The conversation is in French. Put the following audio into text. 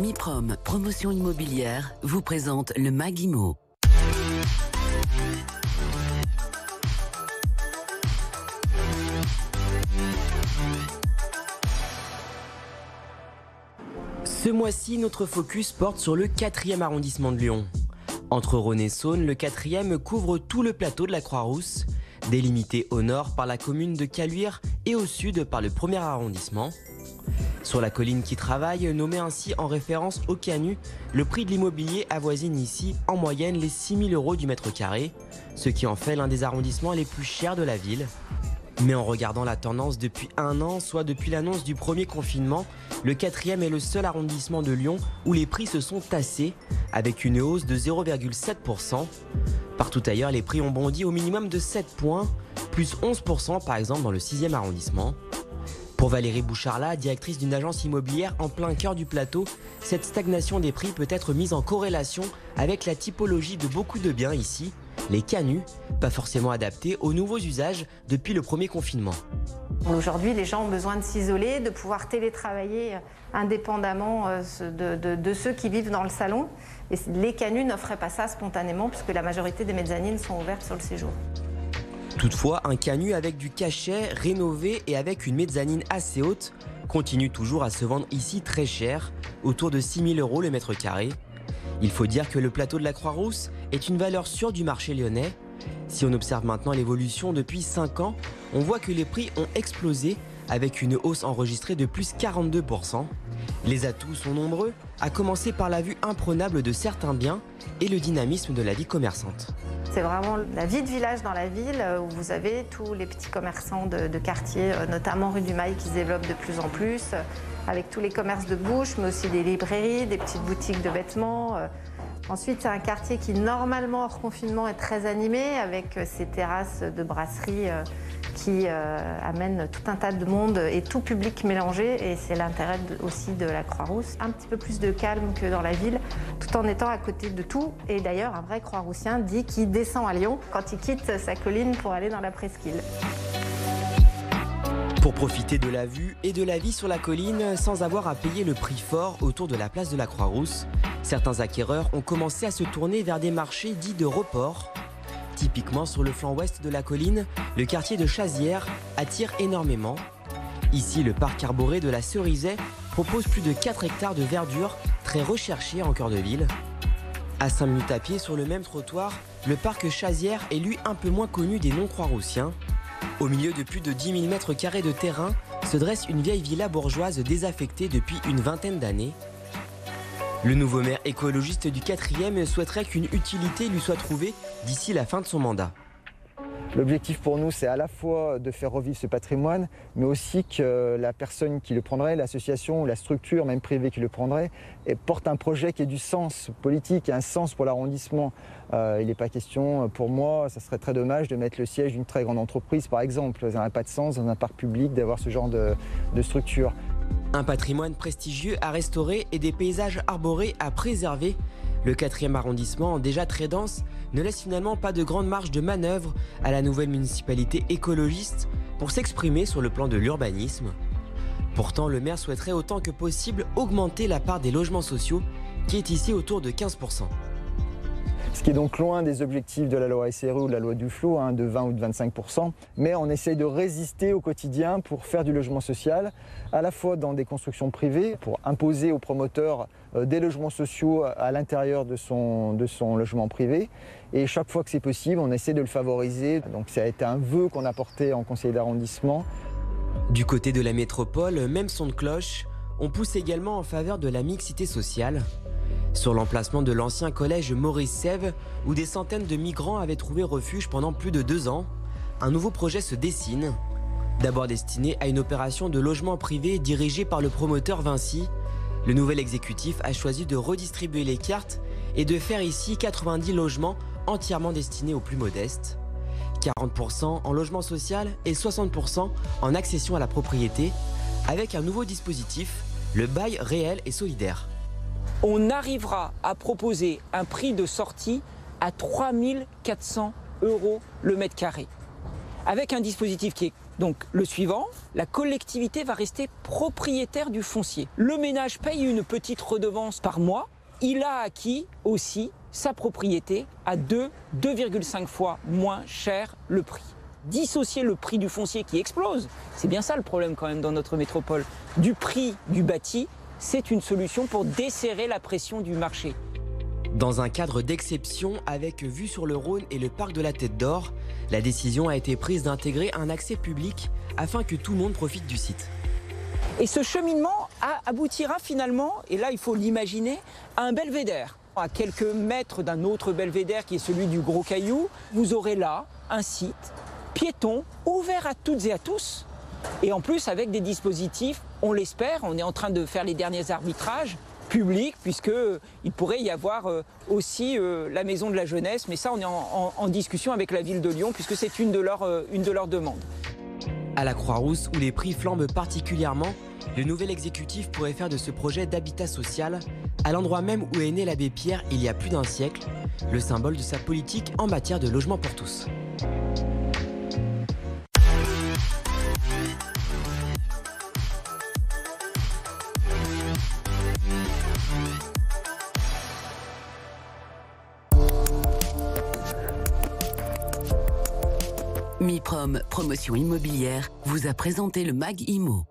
MIPROM, promotion immobilière, vous présente le MAG IMO. Ce mois-ci, notre focus porte sur le 4e arrondissement de Lyon. Entre Rhône et Saône, le 4e couvre tout le plateau de la Croix-Rousse, délimité au nord par la commune de Caluire et au sud par le 1er arrondissement. Sur la colline qui travaille, nommée ainsi en référence au Canut, le prix de l'immobilier avoisine ici en moyenne les 6 000 € du mètre carré, ce qui en fait l'un des arrondissements les plus chers de la ville. Mais en regardant la tendance depuis un an, soit depuis l'annonce du premier confinement, le 4e est le seul arrondissement de Lyon où les prix se sont tassés, avec une hausse de 0,7%. Partout ailleurs, les prix ont bondi au minimum de 7 points, plus 11% par exemple dans le 6e arrondissement. Pour Valérie Boucharla, directrice d'une agence immobilière en plein cœur du plateau, cette stagnation des prix peut être mise en corrélation avec la typologie de beaucoup de biens ici, les canuts, pas forcément adaptés aux nouveaux usages depuis le premier confinement. Aujourd'hui, les gens ont besoin de s'isoler, de pouvoir télétravailler indépendamment de ceux qui vivent dans le salon. Et les canuts n'offraient pas ça spontanément puisque la majorité des mezzanines sont ouvertes sur le séjour. Toutefois, un canut avec du cachet, rénové et avec une mezzanine assez haute continue toujours à se vendre ici très cher, autour de 6 000 € le mètre carré. Il faut dire que le plateau de la Croix-Rousse est une valeur sûre du marché lyonnais. Si on observe maintenant l'évolution depuis 5 ans, on voit que les prix ont explosé avec une hausse enregistrée de plus 42%. Les atouts sont nombreux, à commencer par la vue imprenable de certains biens et le dynamisme de la vie commerçante. C'est vraiment la vie de village dans la ville où vous avez tous les petits commerçants de quartier, notamment rue du Mail qui se développent de plus en plus, avec tous les commerces de bouche, mais aussi des librairies, des petites boutiques de vêtements. Ensuite, c'est un quartier qui, normalement, hors confinement, est très animé, avec ces terrasses de brasserie qui amènent tout un tas de monde et tout public mélangé. Et c'est l'intérêt aussi de la Croix-Rousse. Un petit peu plus de calme que dans la ville, tout en étant à côté de tout. Et d'ailleurs, un vrai Croix-Roussien dit qu'il descend à Lyon quand il quitte sa colline pour aller dans la presqu'île. Pour profiter de la vue et de la vie sur la colline sans avoir à payer le prix fort autour de la place de la Croix-Rousse, certains acquéreurs ont commencé à se tourner vers des marchés dits de report. Typiquement sur le flanc ouest de la colline, le quartier de Chazières attire énormément. Ici, le parc arboré de la Cerisay propose plus de 4 hectares de verdure très recherchée en cœur de ville. À 5 minutes à pied sur le même trottoir, le parc Chazières est lui un peu moins connu des non-croix-roussiens. Au milieu de plus de 10 000 mètres carrés de terrain se dresse une vieille villa bourgeoise désaffectée depuis une vingtaine d'années. Le nouveau maire écologiste du 4e souhaiterait qu'une utilité lui soit trouvée d'ici la fin de son mandat. L'objectif pour nous, c'est à la fois de faire revivre ce patrimoine, mais aussi que la personne qui le prendrait, l'association ou la structure, même privée qui le prendrait, porte un projet qui ait du sens politique et un sens pour l'arrondissement. Il n'est pas question, pour moi, ça serait très dommage de mettre le siège d'une très grande entreprise, par exemple. Ça n'aurait pas de sens dans un parc public d'avoir ce genre de structure. Un patrimoine prestigieux à restaurer et des paysages arborés à préserver. Le 4e arrondissement, déjà très dense, ne laisse finalement pas de grande marge de manœuvre à la nouvelle municipalité écologiste pour s'exprimer sur le plan de l'urbanisme. Pourtant, le maire souhaiterait autant que possible augmenter la part des logements sociaux, qui est ici autour de 15%. Ce qui est donc loin des objectifs de la loi SRU ou de la loi Duflot, de 20 ou de 25%. Mais on essaye de résister au quotidien pour faire du logement social, à la fois dans des constructions privées, pour imposer aux promoteurs des logements sociaux à l'intérieur de son logement privé. Et chaque fois que c'est possible, on essaie de le favoriser. Donc ça a été un vœu qu'on a porté en conseil d'arrondissement. Du côté de la métropole, même son de cloche, on pousse également en faveur de la mixité sociale. Sur l'emplacement de l'ancien collège Maurice Sève, où des centaines de migrants avaient trouvé refuge pendant plus de 2 ans, un nouveau projet se dessine. D'abord destiné à une opération de logement privé dirigée par le promoteur Vinci, le nouvel exécutif a choisi de redistribuer les cartes et de faire ici 90 logements entièrement destinés aux plus modestes. 40% en logement social et 60% en accession à la propriété, avec un nouveau dispositif, le bail réel et solidaire. On arrivera à proposer un prix de sortie à 3 400 € le mètre carré, avec un dispositif qui est Donc le suivant, la collectivité va rester propriétaire du foncier. Le ménage paye une petite redevance par mois. Il a acquis aussi sa propriété à 2,5 fois moins cher le prix. Dissocier le prix du foncier qui explose, c'est bien ça le problème quand même dans notre métropole, du prix du bâti, c'est une solution pour desserrer la pression du marché. Dans un cadre d'exception, avec vue sur le Rhône et le parc de la Tête d'Or, la décision a été prise d'intégrer un accès public afin que tout le monde profite du site. Et ce cheminement aboutira finalement, et là il faut l'imaginer, à un belvédère. À quelques mètres d'un autre belvédère qui est celui du Gros Caillou, vous aurez là un site piéton ouvert à toutes et à tous. Et en plus avec des dispositifs, on l'espère, on est en train de faire les derniers arbitrages, public, puisqu'il pourrait y avoir aussi la maison de la jeunesse, mais ça on est en discussion avec la ville de Lyon, puisque c'est une de leurs demandes. À la Croix-Rousse, où les prix flambent particulièrement, le nouvel exécutif pourrait faire de ce projet d'habitat social, à l'endroit même où est né l'abbé Pierre il y a plus d'un siècle, le symbole de sa politique en matière de logement pour tous. MIPROM Promotion Immobilière vous a présenté le MAG IMO.